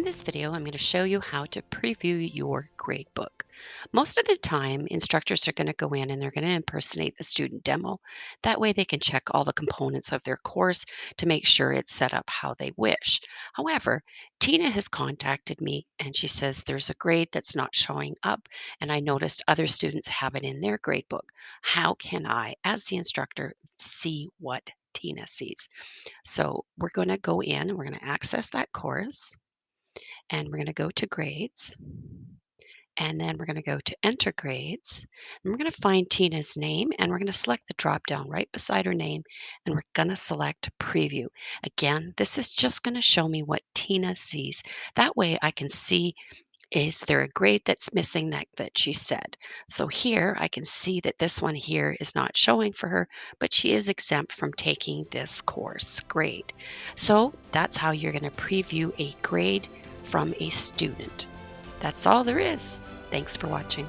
this video, I'm going to show you how to preview your gradebook. Most of the time, instructors are going to go in and they're going to impersonate the student demo. That way they can check all the components of their course to make sure it's set up how they wish. However, Tina has contacted me and she says there's a grade that's not showing up and I noticed other students have it in their gradebook. How can I, as the instructor, see what Tina sees? So we're going to go in and we're going to access that course and we're going to go to grades and then we're going to go to enter grades and we're going to find Tina's name and we're going to select the drop down right beside her name and we're going to select preview. Again, this is just going to show me what Tina sees. That way I can see, is there a grade that's missing that she said? So here I can see that this one here is not showing for her, but she is exempt from taking this course grade. So that's how you're going to preview a grade from a student. That's all there is. Thanks for watching.